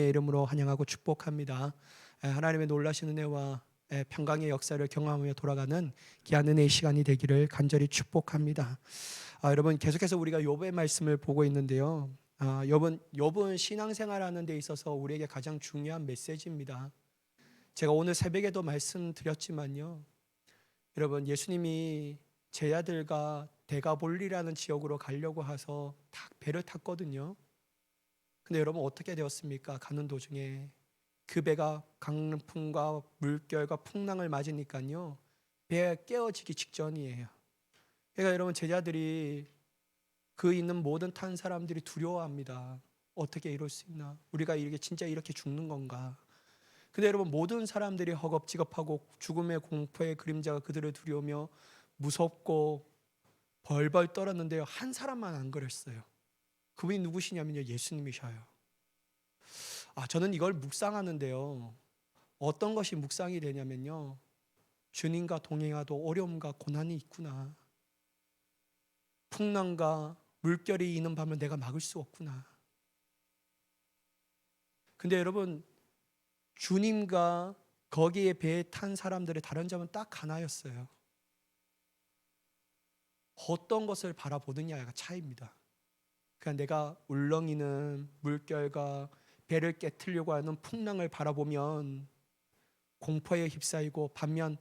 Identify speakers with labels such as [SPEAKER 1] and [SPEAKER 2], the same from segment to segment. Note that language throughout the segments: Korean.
[SPEAKER 1] 이름으로 환영하고 축복합니다. 하나님의 놀라신 은혜와 평강의 역사를 경험하며 돌아가는 귀한 은혜의 시간이 되기를 간절히 축복합니다. 여러분, 계속해서 우리가 욥의 말씀을 보고 있는데요. 욥은 신앙생활하는 데 있어서 우리에게 가장 중요한 메시지입니다. 제가 오늘 새벽에도 말씀드렸지만요, 여러분, 예수님이 제자들과 데가볼리라는 지역으로 가려고 해서 배를 탔거든요. 근데 여러분, 어떻게 되었습니까? 가는 도중에 그 배가 강풍과 물결과 풍랑을 맞으니까요, 배가 깨어지기 직전이에요. 그러니까 여러분, 제자들이 그 있는 모든 탄 사람들이 두려워합니다. 어떻게 이럴 수 있나? 우리가 이렇게 진짜 이렇게 죽는 건가? 근데 여러분, 모든 사람들이 허겁지겁하고 죽음의 공포의 그림자가 그들을 두려우며 무섭고 벌벌 떨었는데요, 한 사람만 안 그랬어요. 그분이 누구시냐면요, 예수님이셔요. 저는 이걸 묵상하는데요, 어떤 것이 묵상이 되냐면요, 주님과 동행하도 어려움과 고난이 있구나. 풍랑과 물결이 있는 밤을 내가 막을 수 없구나. 근데 여러분, 주님과 거기에 배에 탄 사람들의 다른 점은 딱 하나였어요. 어떤 것을 바라보느냐가 차이입니다. 그러니까 내가 울렁이는 물결과 배를 깨트리려고 하는 풍랑을 바라보면 공포에 휩싸이고, 반면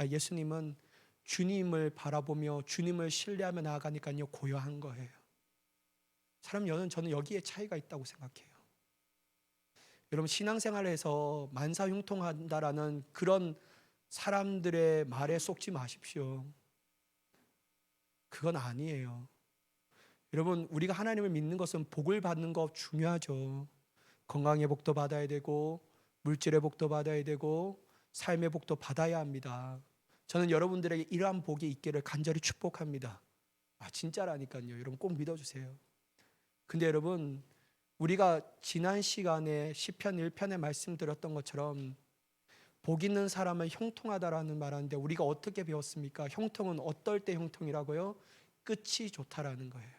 [SPEAKER 1] 예수님은 주님을 바라보며 주님을 신뢰하며 나아가니까요, 고요한 거예요. 저는 여기에 차이가 있다고 생각해요. 여러분, 신앙생활에서 만사흉통한다라는 그런 사람들의 말에 속지 마십시오. 그건 아니에요. 여러분, 우리가 하나님을 믿는 것은 복을 받는 거 중요하죠. 건강의 복도 받아야 되고, 물질의 복도 받아야 되고, 삶의 복도 받아야 합니다. 저는 여러분들에게 이러한 복이 있기를 간절히 축복합니다. 진짜라니까요. 여러분, 꼭 믿어주세요. 근데 여러분, 우리가 지난 시간에 시편 1편에 말씀드렸던 것처럼 복 있는 사람은 형통하다라는 말하는데, 우리가 어떻게 배웠습니까? 형통은 어떨 때 형통이라고요? 끝이 좋다라는 거예요.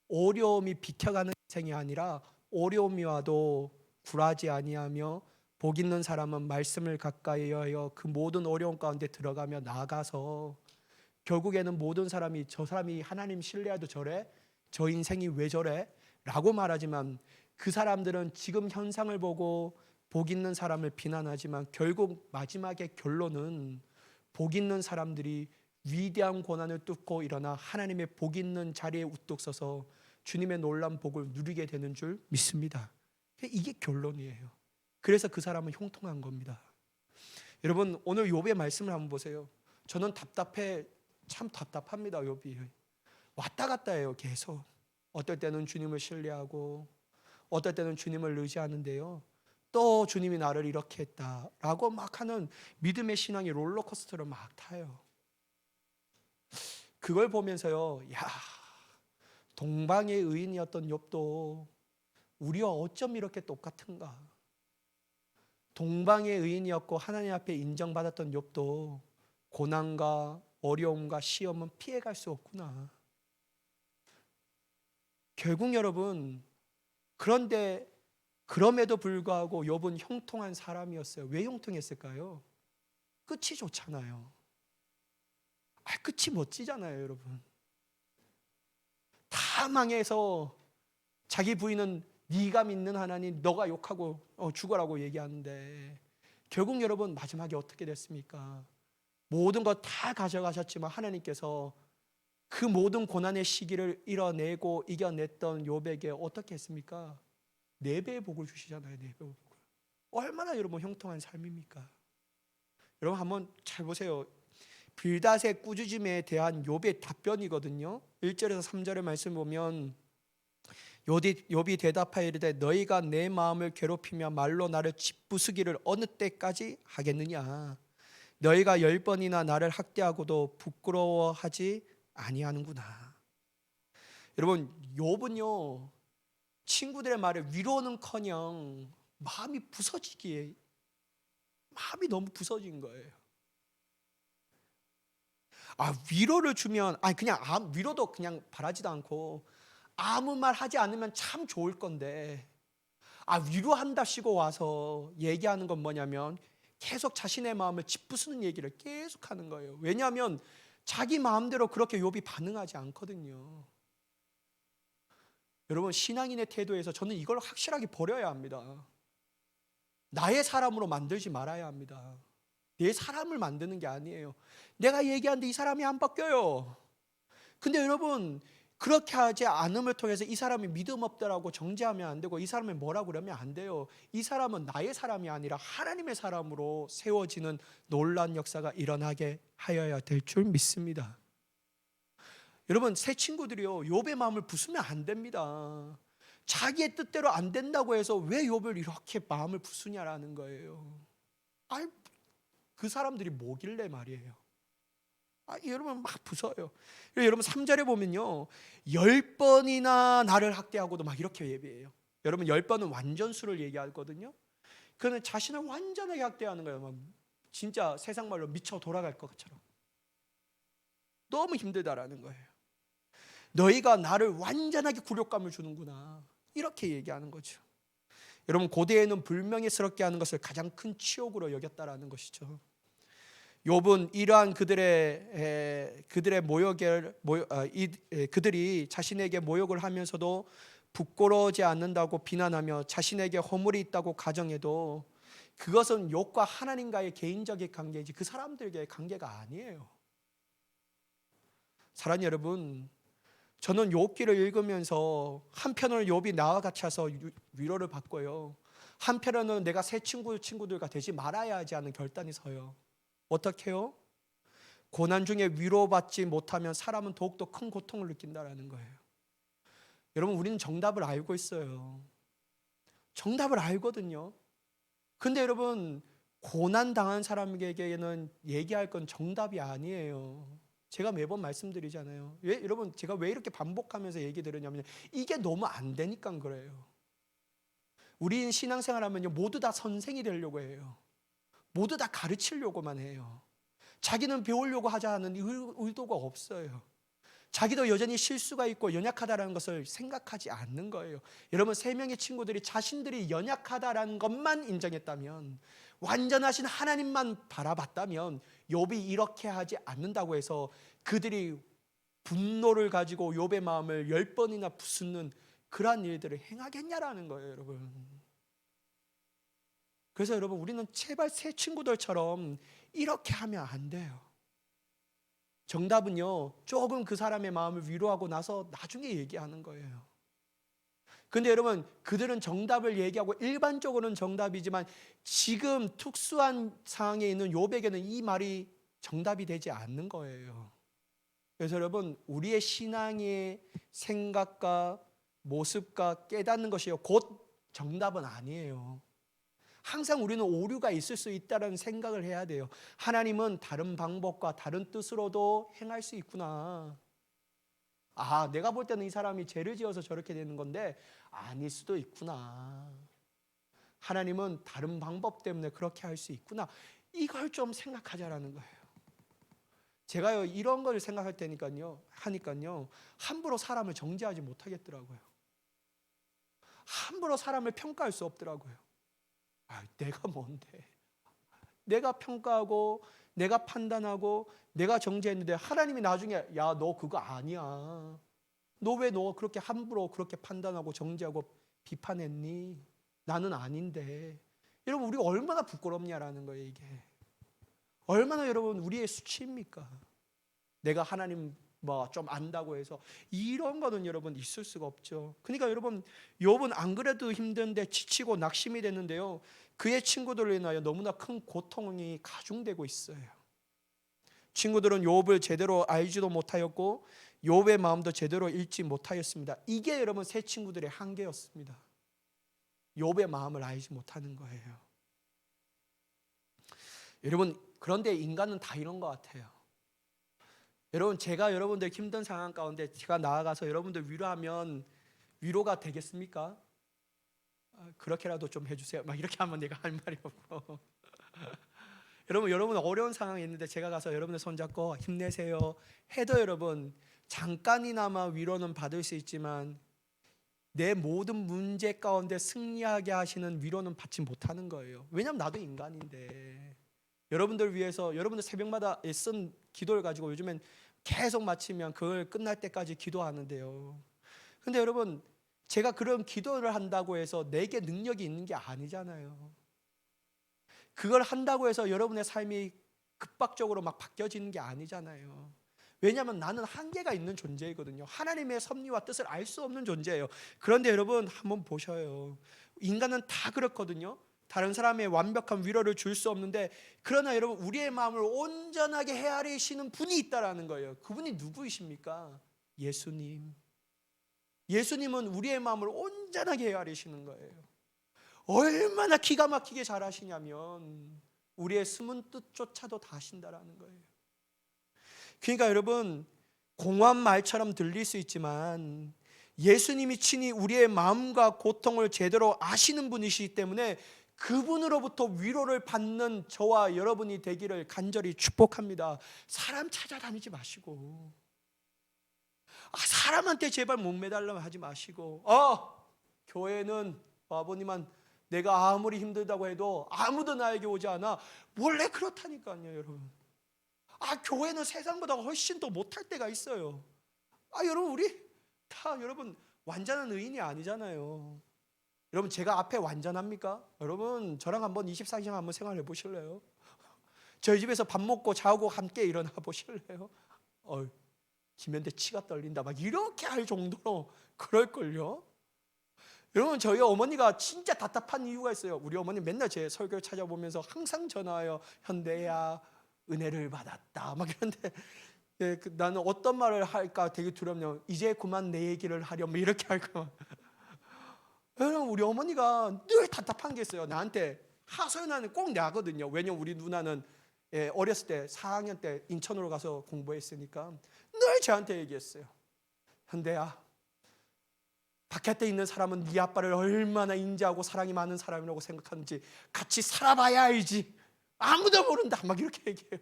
[SPEAKER 1] 어려움이 비켜가는 인생이 아니라 어려움이 와도 굴하지 아니하며, 복 있는 사람은 말씀을 가까이 하여 그 모든 어려움 가운데 들어가며 나아가서, 결국에는 모든 사람이 저 사람이 하나님 신뢰해도 저래? 저 인생이 왜 저래? 라고 말하지만, 그 사람들은 지금 현상을 보고 복 있는 사람을 비난하지만, 결국 마지막의 결론은 복 있는 사람들이 위대한 고난을 뚫고 일어나 하나님의 복 있는 자리에 우뚝 서서 주님의 놀라운 복을 누리게 되는 줄 믿습니다. 이게 결론이에요. 그래서 그 사람은 형통한 겁니다. 여러분, 오늘 욥의 말씀을 한번 보세요. 저는 참 답답합니다. 욥이 왔다 갔다 해요. 계속 어떨 때는 주님을 신뢰하고, 어떨 때는 주님을 의지하는데요, 또 주님이 나를 이렇게 했다라고 막 하는 믿음의 신앙이 롤러코스터를 막 타요. 그걸 보면서요, 동방의 의인이었던 욥도 우리와 어쩜 이렇게 똑같은가? 동방의 의인이었고 하나님 앞에 인정받았던 욥도 고난과 어려움과 시험은 피해갈 수 없구나. 결국 여러분, 그런데 그럼에도 불구하고 욥은 형통한 사람이었어요. 왜 형통했을까요? 끝이 좋잖아요. 끝이 멋지잖아요, 여러분. 다 망해서 자기 부인은 네가 믿는 하나님, 너가 욕하고 죽어라고 얘기하는데, 결국 여러분, 마지막에 어떻게 됐습니까? 모든 것 다 가져가셨지만 하나님께서 그 모든 고난의 시기를 이겨냈던 욥에게 어떻게 했습니까? 4배의 복을 주시잖아요. 4배의 복을. 얼마나 여러분 형통한 삶입니까? 여러분, 한번 잘 보세요. 빌닷의 꾸짖음에 대한 욥의 답변이거든요. 1절에서 3절의 말씀 보면, 욥이 대답하여 이르되 너희가 내 마음을 괴롭히며 말로 나를 짓부수기를 어느 때까지 하겠느냐? 너희가 10번이나 나를 학대하고도 부끄러워하지 아니하는구나. 여러분, 욥은요, 친구들의 말에 위로는커녕 마음이 너무 부서진 거예요. 위로를 주면 위로도 그냥 바라지도 않고, 아무 말 하지 않으면 참 좋을 건데, 위로한답시고 와서 얘기하는 건 뭐냐면 계속 자신의 마음을 짓부수는 얘기를 계속 하는 거예요. 왜냐하면 자기 마음대로 그렇게 욥이 반응하지 않거든요. 여러분, 신앙인의 태도에서 저는 이걸 확실하게 버려야 합니다. 나의 사람으로 만들지 말아야 합니다. 내 사람을 만드는 게 아니에요. 내가 얘기하는데 이 사람이 안 바뀌어요. 근데 여러분, 그렇게 하지 않음을 통해서 이 사람이 믿음 없다라고 정죄하면 안 되고, 이 사람이 뭐라고 그러면 안 돼요. 이 사람은 나의 사람이 아니라 하나님의 사람으로 세워지는 놀라운 역사가 일어나게 하여야 될 줄 믿습니다. 여러분, 새 친구들이요, 욥의 마음을 부수면 안 됩니다. 자기의 뜻대로 안 된다고 해서 왜 욥을 이렇게 마음을 부수냐라는 거예요. 그 사람들이 뭐길래 말이에요. 여러분 막 부서요. 여러분 3절에 보면요, 10번이나 나를 학대하고도 막 이렇게 예배해요. 여러분 10번은 완전수를 얘기하거든요. 그는 자신을 완전하게 학대하는 거예요. 막 진짜 세상 말로 미쳐 돌아갈 것처럼. 너무 힘들다라는 거예요. 너희가 나를 완전하게 굴욕감을 주는구나, 이렇게 얘기하는 거죠. 여러분, 고대에는 불명예스럽게 하는 것을 가장 큰 치욕으로 여겼다라는 것이죠. 욥은 이러한 그들의 그들이 자신에게 모욕을 하면서도 부끄러워하지 않는다고 비난하며 자신에게 허물이 있다고 가정해도 그것은 욥과 하나님과의 개인적인 관계이지 그 사람들과의 관계가 아니에요. 사랑하는 여러분, 저는 욥기를 읽으면서 한편으로는 욥이 나와 같이 와서 위로를 받고요, 한편으로는 내가 새 친구들과 되지 말아야 하지 않은 결단이 서요. 어떻게 해요? 고난 중에 위로받지 못하면 사람은 더욱더 큰 고통을 느낀다는 거예요. 여러분, 우리는 정답을 알고 있어요. 정답을 알거든요. 근데 여러분, 고난 당한 사람에게는 얘기할 건 정답이 아니에요. 제가 매번 말씀드리잖아요. 여러분, 제가 왜 이렇게 반복하면서 얘기 드리냐면 이게 너무 안 되니까 그래요. 우리 신앙생활 하면요, 모두 다 선생이 되려고 해요. 모두 다 가르치려고만 해요. 자기는 배우려고 하지 않는 의도가 없어요. 자기도 여전히 실수가 있고 연약하다는 것을 생각하지 않는 거예요. 여러분, 세 명의 친구들이 자신들이 연약하다는 것만 인정했다면, 완전하신 하나님만 바라봤다면 욥이 이렇게 하지 않는다고 해서 그들이 분노를 가지고 욥의 마음을 10번이나 부수는 그러한 일들을 행하겠냐라는 거예요, 여러분. 그래서 여러분, 우리는 제발 새 친구들처럼 이렇게 하면 안 돼요. 정답은요, 조금 그 사람의 마음을 위로하고 나서 나중에 얘기하는 거예요. 근데 여러분, 그들은 정답을 얘기하고 일반적으로는 정답이지만 지금 특수한 상황에 있는 욥에게는 이 말이 정답이 되지 않는 거예요. 그래서 여러분, 우리의 신앙의 생각과 모습과 깨닫는 것이요, 곧 정답은 아니에요. 항상 우리는 오류가 있을 수 있다는 생각을 해야 돼요. 하나님은 다른 방법과 다른 뜻으로도 행할 수 있구나. 내가 볼 때는 이 사람이 죄를 지어서 저렇게 되는 건데 아닐 수도 있구나. 하나님은 다른 방법 때문에 그렇게 할 수 있구나. 이걸 좀 생각하자라는 거예요. 제가요, 이런 걸 생각할 테니까요, 함부로 사람을 정죄하지 못하겠더라고요. 함부로 사람을 평가할 수 없더라고요. 내가 뭔데? 내가 평가하고 내가 판단하고 내가 정죄했는데 하나님이 나중에 야, 너 그거 아니야. 너 왜 그렇게 함부로 그렇게 판단하고 정죄하고 비판했니? 나는 아닌데. 여러분, 우리 얼마나 부끄럽냐라는 거예요, 이게. 얼마나 여러분 우리의 수치입니까? 내가 하나님 좀 안다고 해서 이런 거는 여러분 있을 수가 없죠. 그러니까 여러분, 욥은 안 그래도 힘든데 지치고 낙심이 됐는데요, 그의 친구들로 인하여 너무나 큰 고통이 가중되고 있어요. 친구들은 욥을 제대로 알지도 못하였고 욥의 마음도 제대로 읽지 못하였습니다. 이게 여러분 새 친구들의 한계였습니다. 욥의 마음을 알지 못하는 거예요. 여러분, 그런데 인간은 다 이런 것 같아요. 여러분, 제가 여러분들 힘든 상황 가운데 제가 나아가서 여러분들 위로하면 위로가 되겠습니까? 그렇게라도 좀 해주세요. 막 이렇게 하면 내가 할 말이 없고. 여러분 어려운 상황에 있는데 제가 가서 여러분의 손잡고 힘내세요 해도 여러분 잠깐이나마 위로는 받을 수 있지만 내 모든 문제 가운데 승리하게 하시는 위로는 받지 못하는 거예요. 왜냐하면 나도 인간인데. 여러분들 위해서 여러분들 새벽마다 쓴 기도를 가지고 요즘엔 계속 마치면 그걸 끝날 때까지 기도하는데요. 근데 여러분, 제가 그런 기도를 한다고 해서 내게 능력이 있는 게 아니잖아요. 그걸 한다고 해서 여러분의 삶이 급박적으로 막 바뀌어지는 게 아니잖아요. 왜냐하면 나는 한계가 있는 존재이거든요. 하나님의 섭리와 뜻을 알 수 없는 존재예요. 그런데 여러분 한번 보셔요. 인간은 다 그렇거든요. 다른 사람의 완벽한 위로를 줄 수 없는데, 그러나 여러분 우리의 마음을 온전하게 헤아리시는 분이 있다라는 거예요. 그분이 누구이십니까? 예수님. 예수님은 우리의 마음을 온전하게 헤아리시는 거예요. 얼마나 기가 막히게 잘하시냐면 우리의 숨은 뜻조차도 다 아신다라는 거예요. 그러니까 여러분, 공허한 말처럼 들릴 수 있지만 예수님이 친히 우리의 마음과 고통을 제대로 아시는 분이시기 때문에 그분으로부터 위로를 받는 저와 여러분이 되기를 간절히 축복합니다. 사람 찾아다니지 마시고, 사람한테 제발 못 매달려 하지 마시고, 교회는 아버님만 내가 아무리 힘들다고 해도 아무도 나에게 오지 않아. 원래 그렇다니까요, 여러분. 교회는 세상보다 훨씬 더 못할 때가 있어요. 여러분, 우리 다 여러분 완전한 의인이 아니잖아요. 여러분, 제가 앞에 완전합니까? 여러분, 저랑 한번 24시간 한번 생활해 보실래요? 저희 집에서 밥 먹고 자고 함께 일어나 보실래요? 김현대 치가 떨린다 막 이렇게 할 정도로 그럴걸요. 여러분, 저희 어머니가 진짜 답답한 이유가 있어요. 우리 어머니 맨날 제 설교 찾아보면서 항상 전화해요. 현대야, 은혜를 받았다 막 이런데, 나는 어떤 말을 할까 되게 두렵네요. 이제 그만 내 얘기를 하렴 뭐 이렇게 할까. 여러분, 우리 어머니가 늘 답답한 게 있어요. 나한테 하소연하는 꼭 나거든요. 왜냐면 우리 누나는 어렸을 때 4학년 때 인천으로 가서 공부했으니까 늘 저한테 얘기했어요. 현대야, 바깥에 있는 사람은 네 아빠를 얼마나 인자하고 사랑이 많은 사람이라고 생각하는지 같이 살아봐야 알지. 아무도 모른다 막 이렇게 얘기해요.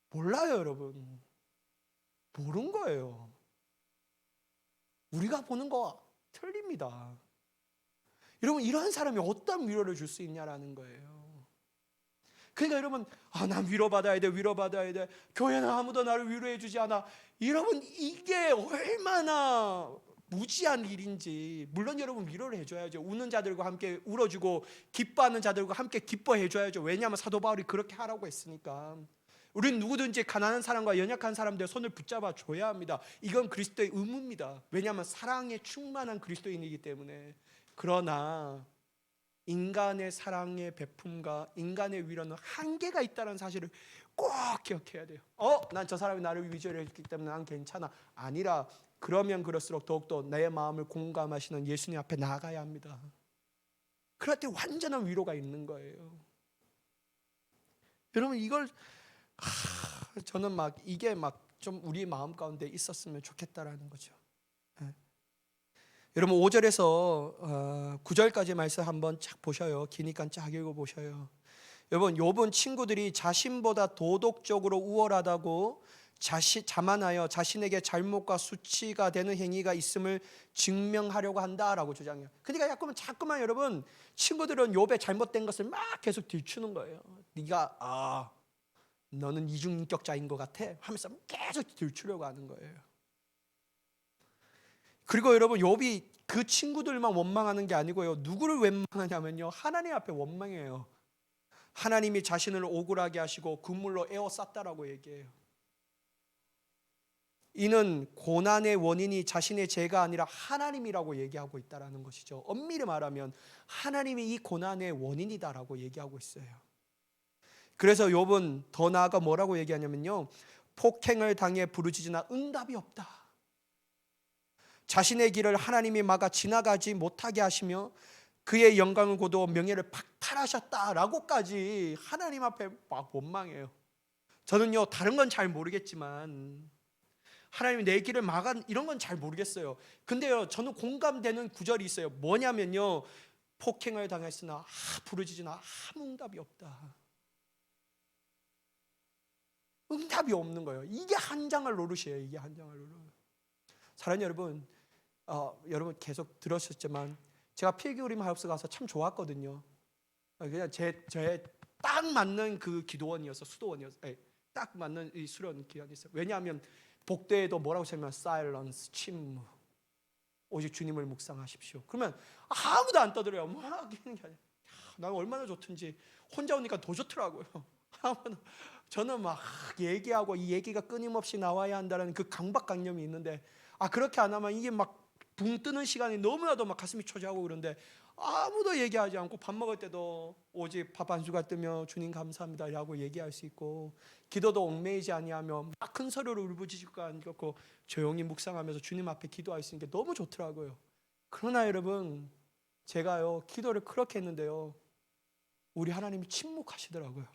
[SPEAKER 1] 몰라요, 여러분. 모른 거예요. 우리가 보는 거 틀립니다. 여러분, 이런 사람이 어떤 위로를 줄 수 있냐라는 거예요. 그러니까 여러분, 난 위로받아야 돼, 위로받아야 돼. 교회는 아무도 나를 위로해 주지 않아. 여러분, 이게 얼마나 무지한 일인지. 물론 여러분 위로를 해줘야죠. 우는 자들과 함께 울어주고 기뻐하는 자들과 함께 기뻐해줘야죠. 왜냐하면 사도 바울이 그렇게 하라고 했으니까. 우리는 누구든지 가난한 사람과 연약한 사람들의 손을 붙잡아 줘야 합니다. 이건 그리스도의 의무입니다. 왜냐하면 사랑에 충만한 그리스도인이기 때문에. 그러나 인간의 사랑의 베품과 인간의 위로는 한계가 있다는 사실을 꼭 기억해야 돼요. 난 저 사람이 나를 위로해 줬기 때문에 난 괜찮아. 아니라, 그러면 그럴수록 더욱더 내 마음을 공감하시는 예수님 앞에 나아가야 합니다. 그럴 때 완전한 위로가 있는 거예요. 여러분, 이걸 저는 이게 좀 우리 마음 가운데 있었으면 좋겠다라는 거죠. 여러분, 5절에서 9절까지 말씀 한번 쫙 보셔요. 기니까 쫙 읽어보셔요. 여러분, 욥은 친구들이 자신보다 도덕적으로 우월하다고 자만하여 자신에게 잘못과 수치가 되는 행위가 있음을 증명하려고 한다라고 주장해요. 그러니까 자꾸만 여러분, 친구들은 욥의 잘못된 것을 막 계속 들추는 거예요. 네가 너는 이중인격자인 것 같아 하면서 계속 들추려고 하는 거예요. 그리고 여러분, 욥이 그 친구들만 원망하는 게 아니고요, 누구를 원망하냐면요, 하나님 앞에 원망해요. 하나님이 자신을 억울하게 하시고 그물로 에워쌌다라고 얘기해요. 이는 고난의 원인이 자신의 죄가 아니라 하나님이라고 얘기하고 있다라는 것이죠. 엄밀히 말하면 하나님이 이 고난의 원인이다라고 얘기하고 있어요. 그래서 욥은 더 나아가 뭐라고 얘기하냐면요, 폭행을 당해 부르짖으나 응답이 없다. 자신의 길을 하나님이 막아 지나가지 못하게 하시며 그의 영광을 거두어 명예를 박탈하셨다라고까지 하나님 앞에 막 원망해요. 저는요, 다른 건 잘 모르겠지만 하나님이 내 길을 막아 이런 건 잘 모르겠어요. 근데요, 저는 공감되는 구절이 있어요. 뭐냐면요, 폭행을 당했으나 부르짖으나 아무 응답이 없다. 응답이 없는 거예요. 이게 한장을 노릇이에요. 이게 한장을 노릇. 사랑하는 여러분, 여러분 계속 들으셨지만 제가 필기울임 하우스 가서 참 좋았거든요. 그냥 저의 딱 맞는 그 기도원이어서 수도원이어서 딱 맞는 이 수련 기간이 있어요. 왜냐하면 복되에도 뭐라고 쓰냐면 사일런스, 침묵, 오직 주님을 묵상하십시오. 그러면 아무도 안 떠들어요. 막 하는 게 아니라 난 얼마나 좋든지 혼자 오니까 더 좋더라고요. 저는 막 얘기하고 이 얘기가 끊임없이 나와야 한다는 그 강박관념이 있는데 그렇게 안 하면 이게 막 붕 뜨는 시간이 너무나도 막 가슴이 초조하고 그런데 아무도 얘기하지 않고 밥 먹을 때도 오직 밥 한 숟갈 뜨며 주님 감사합니다 라고 얘기할 수 있고 기도도 얽매이지 아니하며 막 큰 소리로 울부짖고 않고 조용히 묵상하면서 주님 앞에 기도할 수 있는 게 너무 좋더라고요. 그러나 여러분 제가요 기도를 그렇게 했는데요 우리 하나님이 침묵하시더라고요.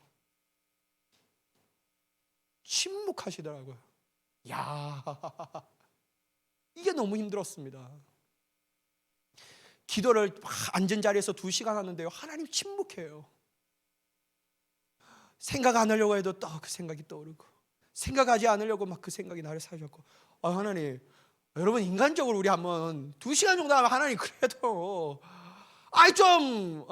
[SPEAKER 1] 침묵하시더라고요. 야, 이게 너무 힘들었습니다. 기도를 앉은 자리에서 2시간 하는데요 하나님 침묵해요. 생각 안 하려고 해도 또 그 생각이 떠오르고 생각하지 않으려고 막 그 생각이 나를 사로잡고 하나님, 여러분 인간적으로 우리 한번 2시간 정도 하면 하나님 그래도 좀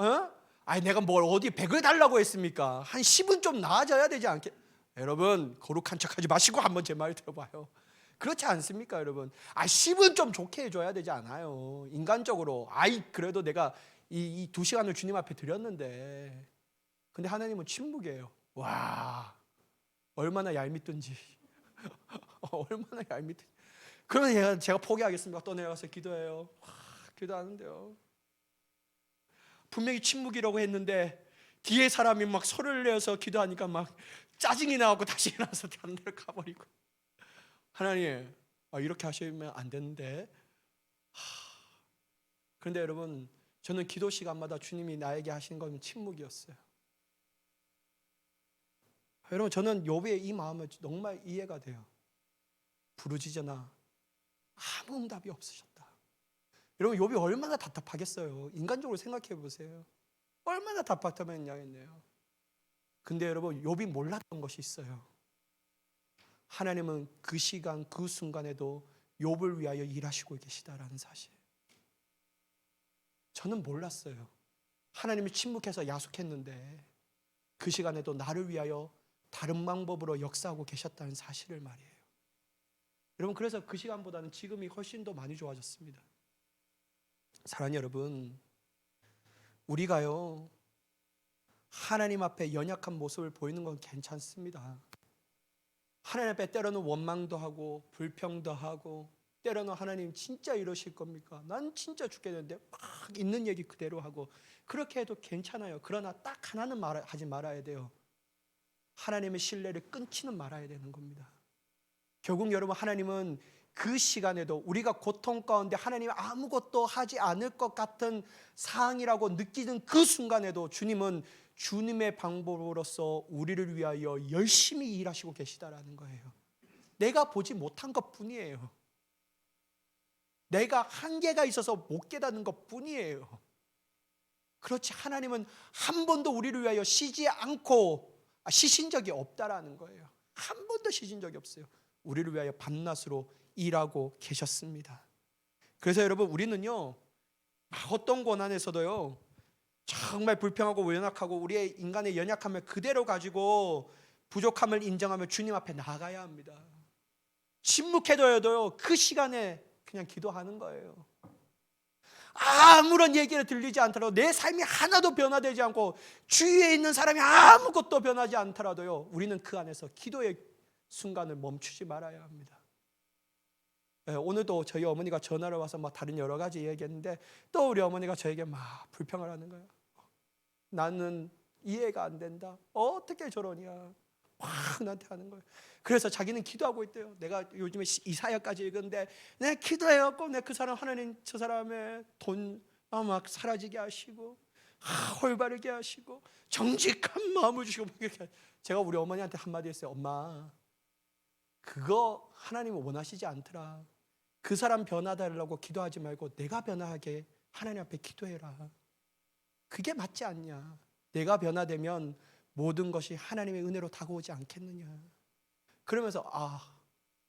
[SPEAKER 1] 내가 뭘 어디 100을 달라고 했습니까? 한 10은 좀 나아져야 되지 않겠? 여러분 거룩한 척하지 마시고 한번 제 말 들어봐요. 그렇지 않습니까 여러분? 10은 좀 좋게 해줘야 되지 않아요? 인간적으로 그래도 내가 이 2시간을 주님 앞에 드렸는데 근데 하나님은 침묵이에요. 와 얼마나 얄밉든지 얼마나 얄밉든지. 그러면 제가 포기하겠습니다. 또 내려가서 기도해요. 기도하는데요 분명히 침묵이라고 했는데 뒤에 사람이 막 소리를 내서 기도하니까 막 짜증이 나고 다시 일어나서 다른 데로 가버리고 하나님 이렇게 하시면 안 되는데 그런데 여러분 저는 기도 시간마다 주님이 나에게 하시는 건 침묵이었어요. 여러분 저는 욥의 이 마음을 정말 이해가 돼요. 부르짖으나 아무 응답이 없으셨다. 여러분 욥이 얼마나 답답하겠어요. 인간적으로 생각해 보세요. 얼마나 답답하겠냐요. 근데 여러분 욥이 몰랐던 것이 있어요. 하나님은 그 시간 그 순간에도 욥을 위하여 일하시고 계시다라는 사실. 저는 몰랐어요. 하나님이 침묵해서 야속했는데 그 시간에도 나를 위하여 다른 방법으로 역사하고 계셨다는 사실을 말이에요. 여러분 그래서 그 시간보다는 지금이 훨씬 더 많이 좋아졌습니다. 사랑하는 여러분, 우리가요 하나님 앞에 연약한 모습을 보이는 건 괜찮습니다. 하나님 앞에 때로는 원망도 하고 불평도 하고 때로는 하나님 진짜 이러실 겁니까? 난 진짜 죽겠는데 막 있는 얘기 그대로 하고 그렇게 해도 괜찮아요. 그러나 딱 하나는 하지 말아야 돼요. 하나님의 신뢰를 끊지는 말아야 되는 겁니다. 결국 여러분 하나님은 그 시간에도 우리가 고통 가운데 하나님 아무것도 하지 않을 것 같은 상황이라고 느끼는 그 순간에도 주님은 주님의 방법으로서 우리를 위하여 열심히 일하시고 계시다라는 거예요. 내가 보지 못한 것 뿐이에요. 내가 한계가 있어서 못 깨닫는 것 뿐이에요. 그렇지 하나님은 한 번도 우리를 위하여 쉬지 않고 쉬신 적이 없다라는 거예요. 한 번도 쉬신 적이 없어요. 우리를 위하여 밤낮으로 일하고 계셨습니다. 그래서 여러분 우리는요 어떤 고난에서도요 정말 불평하고 연약하고 우리의 인간의 연약함을 그대로 가지고 부족함을 인정하며 주님 앞에 나가야 합니다. 침묵해도요 그 시간에 그냥 기도하는 거예요. 아무런 얘기를 들리지 않더라도 내 삶이 하나도 변화되지 않고 주위에 있는 사람이 아무것도 변하지 않더라도요 우리는 그 안에서 기도의 순간을 멈추지 말아야 합니다. 오늘도 저희 어머니가 전화를 와서 막 다른 여러 가지 얘기했는데 또 우리 어머니가 저에게 막 불평을 하는 거예요. 나는 이해가 안 된다. 어떻게 저러냐. 막 나한테 하는 거예요. 그래서 자기는 기도하고 있대요. 내가 요즘에 이사야까지 읽었는데 내가 기도해갖고 내가 그 사람 하나님 저 사람의 돈 막 사라지게 하시고 홀바르게 하시고 정직한 마음을 주시고 이렇게. 제가 우리 어머니한테 한마디 했어요. 엄마 그거 하나님은 원하시지 않더라. 그 사람 변화달라고 기도하지 말고 내가 변화하게 하나님 앞에 기도해라. 그게 맞지 않냐. 내가 변화되면 모든 것이 하나님의 은혜로 다가오지 않겠느냐. 그러면서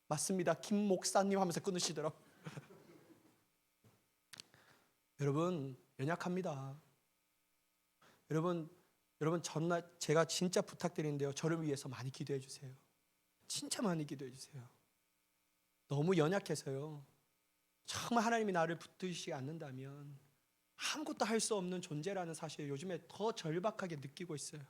[SPEAKER 1] 맞습니다 김 목사님 하면서 끊으시더라고요. 여러분 연약합니다. 여러분 전날 제가 진짜 부탁드리는데요. 저를 위해서 많이 기도해 주세요. 진짜 많이 기도해 주세요. 너무 연약해서요. 정말 하나님이 나를 붙드시지 않는다면 아무것도 할 수 없는 존재라는 사실을 요즘에 더 절박하게 느끼고 있어요.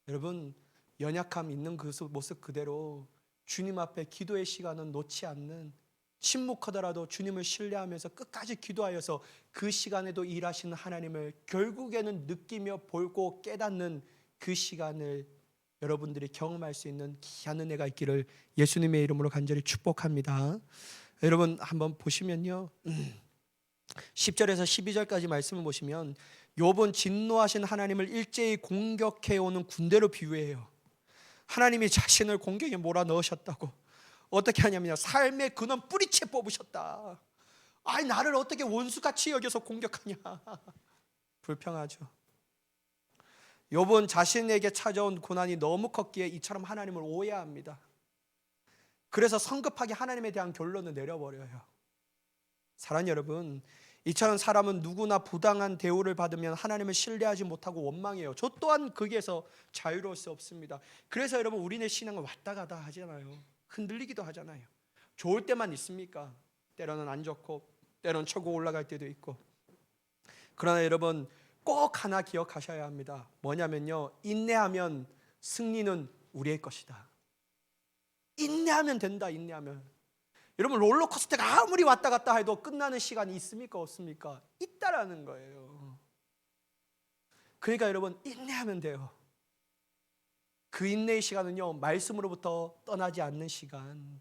[SPEAKER 1] 여러분 연약함 있는 그 모습 그대로 주님 앞에 기도의 시간은 놓지 않는, 침묵하더라도 주님을 신뢰하면서 끝까지 기도하여서 그 시간에도 일하시는 하나님을 결국에는 느끼며 보고 깨닫는 그 시간을 여러분들이 경험할 수 있는 귀한 은혜가 있기를 예수님의 이름으로 간절히 축복합니다. 여러분 한번 보시면요, 10절에서 12절까지 말씀을 보시면 욥은 진노하신 하나님을 일제히 공격해오는 군대로 비유해요. 하나님이 자신을 공격에 몰아넣으셨다고. 어떻게 하냐면요, 삶의 근원 뿌리채 뽑으셨다. 아니 나를 어떻게 원수같이 여겨서 공격하냐. 불평하죠. 욥은 자신에게 찾아온 고난이 너무 컸기에 이처럼 하나님을 오해합니다. 그래서 성급하게 하나님에 대한 결론을 내려버려요. 사랑하는 여러분, 이처럼 사람은 누구나 부당한 대우를 받으면 하나님을 신뢰하지 못하고 원망해요. 저 또한 거기에서 자유로울 수 없습니다. 그래서 여러분 우리네 신앙은 왔다 갔다 하잖아요. 흔들리기도 하잖아요. 좋을 때만 있습니까? 때로는 안 좋고 때로는 쳐고 올라갈 때도 있고. 그러나 여러분 꼭 하나 기억하셔야 합니다. 뭐냐면요, 인내하면 승리는 우리의 것이다. 인내하면 된다. 인내하면. 여러분 롤러코스터가 아무리 왔다 갔다 해도 끝나는 시간이 있습니까? 없습니까? 있다라는 거예요. 그러니까 여러분 인내하면 돼요. 그 인내의 시간은요, 말씀으로부터 떠나지 않는 시간,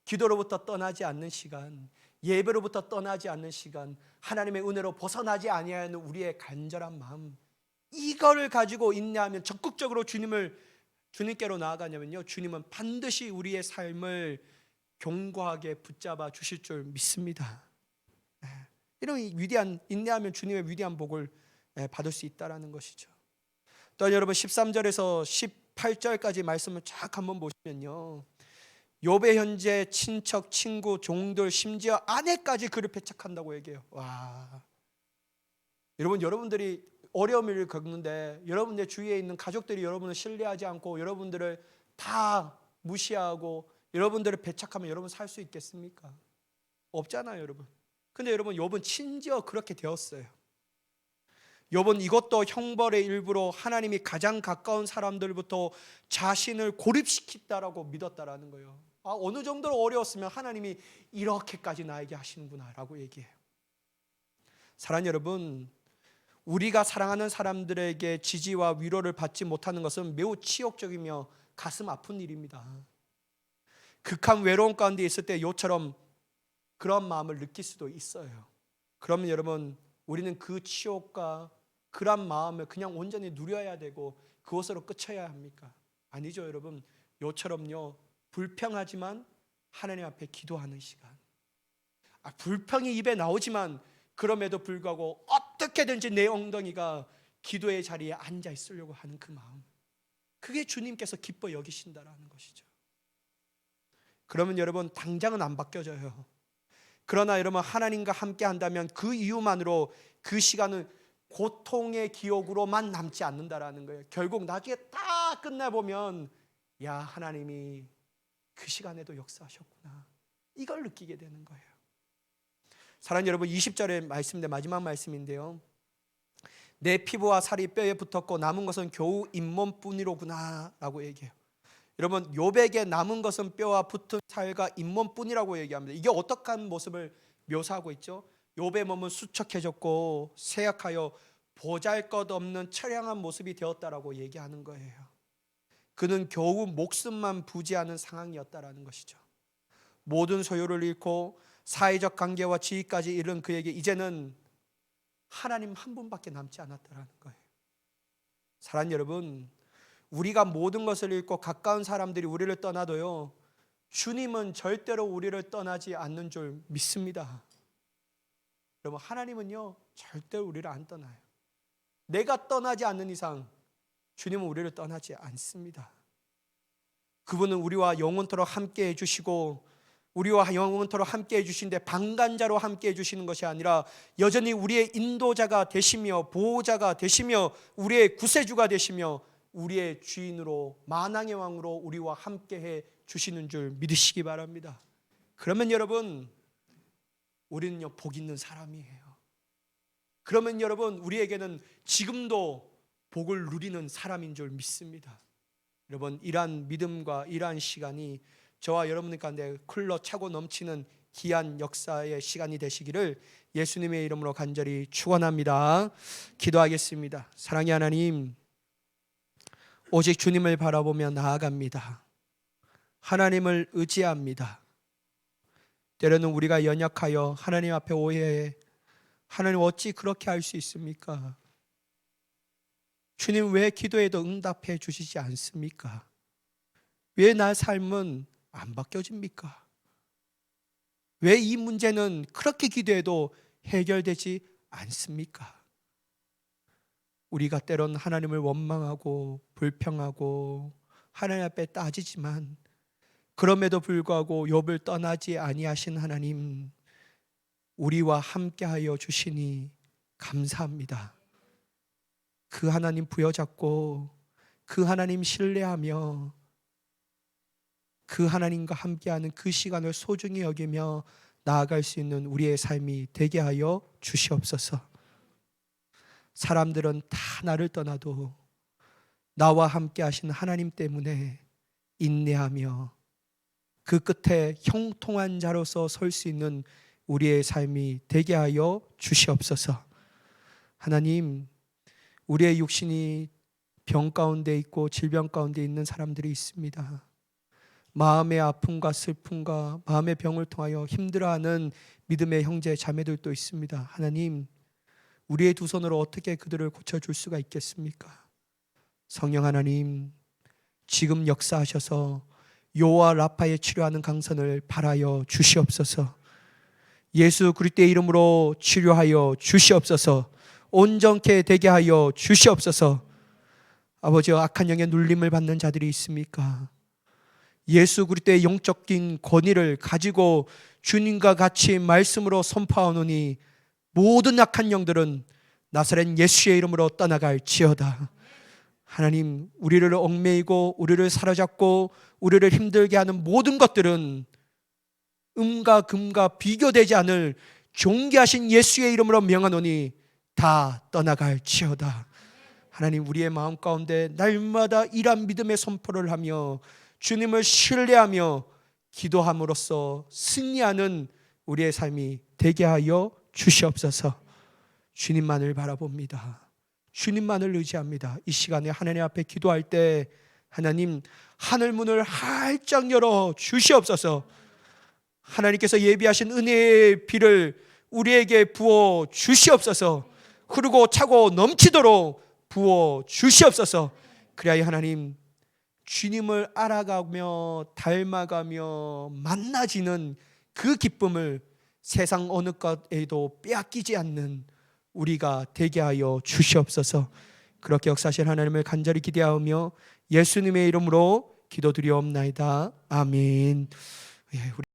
[SPEAKER 1] 기도로부터 떠나지 않는 시간, 예배로부터 떠나지 않는 시간, 하나님의 은혜로 벗어나지 아니하는 우리의 간절한 마음, 이거를 가지고 인내하면 적극적으로 주님께로 나아가냐면요, 주님은 반드시 우리의 삶을 견고하게 붙잡아 주실 줄 믿습니다. 이런 위대한, 인내하면 주님의 위대한 복을 받을 수 있다라는 것이죠. 또 여러분 13절에서 18절까지 말씀을 쫙 한번 보시면요, 욥의 현재 친척, 친구, 종들, 심지어 아내까지 그를 배척한다고 얘기해요. 와, 여러분들이 어려움을 겪는데 여러분들 주위에 있는 가족들이 여러분을 신뢰하지 않고 여러분들을 다 무시하고 여러분들을 배척하면 여러분 살 수 있겠습니까? 없잖아요, 여러분. 근데 여러분 욥은 심지어 그렇게 되었어요. 욥은 이것도 형벌의 일부로 하나님이 가장 가까운 사람들부터 자신을 고립시켰다라고 믿었다라는 거예요. 어느 정도로 어려웠으면 하나님이 이렇게까지 나에게 하시는구나 라고 얘기해요. 사랑하는 여러분, 우리가 사랑하는 사람들에게 지지와 위로를 받지 못하는 것은 매우 치욕적이며 가슴 아픈 일입니다. 극한 외로움 가운데 있을 때 욥처럼 그런 마음을 느낄 수도 있어요. 그러면 여러분 우리는 그 치욕과 그런 마음을 그냥 온전히 누려야 되고 그것으로 끝쳐야 합니까? 아니죠, 여러분. 욥처럼요, 불평하지만 하나님 앞에 기도하는 시간. 불평이 입에 나오지만 그럼에도 불구하고 어떻게든지 내 엉덩이가 기도의 자리에 앉아 있으려고 하는 그 마음, 그게 주님께서 기뻐 여기신다라는 것이죠. 그러면 여러분 당장은 안 바뀌어져요. 그러나 여러분 하나님과 함께 한다면 그 이유만으로 그 시간은 고통의 기억으로만 남지 않는다라는 거예요. 결국 나중에 다 끝나보면 야, 하나님이 그 시간에도 역사하셨구나, 이걸 느끼게 되는 거예요. 사랑하는 여러분, 20절의 말씀인데 마지막 말씀인데요, 내 피부와 살이 뼈에 붙었고 남은 것은 겨우 잇몸뿐이로구나 라고 얘기해요. 여러분 욥에게 남은 것은 뼈와 붙은 살과 잇몸뿐이라고 얘기합니다. 이게 어떡한 모습을 묘사하고 있죠? 욥의 몸은 수척해졌고 쇠약하여 보잘것없는 처량한 모습이 되었다라고 얘기하는 거예요. 그는 겨우 목숨만 부지하는 상황이었다라는 것이죠. 모든 소유를 잃고 사회적 관계와 지위까지 잃은 그에게 이제는 하나님 한 분밖에 남지 않았다라는 거예요. 사랑하는 여러분, 우리가 모든 것을 잃고 가까운 사람들이 우리를 떠나도요, 주님은 절대로 우리를 떠나지 않는 줄 믿습니다. 여러분 하나님은요 절대로 우리를 안 떠나요. 내가 떠나지 않는 이상 주님은 우리를 떠나지 않습니다. 그분은 우리와 영원토록 함께 해주시고 우리와 영원토록 함께해 주신데 방관자로 함께해 주시는 것이 아니라 여전히 우리의 인도자가 되시며 보호자가 되시며 우리의 구세주가 되시며 우리의 주인으로 만왕의 왕으로 우리와 함께해 주시는 줄 믿으시기 바랍니다. 그러면 여러분, 우리는요 복 있는 사람이에요. 그러면 여러분, 우리에게는 지금도 복을 누리는 사람인 줄 믿습니다. 여러분, 이러한 믿음과 이러한 시간이 저와 여러분 가운데 흘러 차고 넘치는 귀한 역사의 시간이 되시기를 예수님의 이름으로 간절히 축원합니다. 기도하겠습니다. 사랑의 하나님, 오직 주님을 바라보며 나아갑니다. 하나님을 의지합니다. 때로는 우리가 연약하여 하나님 앞에 오해해 하나님 어찌 그렇게 할 수 있습니까? 주님 왜 기도해도 응답해 주시지 않습니까? 왜 나 삶은 안 바뀌어집니까? 왜 이 문제는 그렇게 기도해도 해결되지 않습니까? 우리가 때론 하나님을 원망하고 불평하고 하나님 앞에 따지지만 그럼에도 불구하고 욥을 떠나지 아니하신 하나님, 우리와 함께하여 주시니 감사합니다. 그 하나님 부여잡고 그 하나님 신뢰하며 그 하나님과 함께하는 그 시간을 소중히 여기며 나아갈 수 있는 우리의 삶이 되게 하여 주시옵소서. 사람들은 다 나를 떠나도 나와 함께하신 하나님 때문에 인내하며 그 끝에 형통한 자로서 설 수 있는 우리의 삶이 되게 하여 주시옵소서. 하나님, 우리의 육신이 병 가운데 있고 질병 가운데 있는 사람들이 있습니다. 마음의 아픔과 슬픔과 마음의 병을 통하여 힘들어하는 믿음의 형제 자매들도 있습니다. 하나님, 우리의 두 손으로 어떻게 그들을 고쳐줄 수가 있겠습니까? 성령 하나님, 지금 역사하셔서 요와 라파의 치료하는 강선을 발하여 주시옵소서. 예수 그리스도의 이름으로 치료하여 주시옵소서. 온전케 되게 하여 주시옵소서. 아버지여, 악한 영의 눌림을 받는 자들이 있습니까? 예수 그리스도의 영적인 권위를 가지고 주님과 같이 말씀으로 선포하노니 모든 악한 영들은 나사렛 예수의 이름으로 떠나갈지어다. 하나님, 우리를 얽매이고 우리를 사로잡고 우리를 힘들게 하는 모든 것들은 음과 금과 비교되지 않을 존귀하신 예수의 이름으로 명하노니 다 떠나갈지어다. 하나님, 우리의 마음 가운데 날마다 이러한 믿음의 선포를 하며 주님을 신뢰하며 기도함으로써 승리하는 우리의 삶이 되게 하여 주시옵소서. 주님만을 바라봅니다. 주님만을 의지합니다. 이 시간에 하나님 앞에 기도할 때 하나님, 하늘문을 활짝 열어 주시옵소서. 하나님께서 예비하신 은혜의 비를 우리에게 부어 주시옵소서. 흐르고 차고 넘치도록 부어 주시옵소서. 그래야 하나님, 주님을 알아가며 닮아가며 만나지는 그 기쁨을 세상 어느 것에도 빼앗기지 않는 우리가 되게 하여 주시옵소서. 그렇게 역사하실 하나님을 간절히 기대하며 예수님의 이름으로 기도드리옵나이다. 아멘.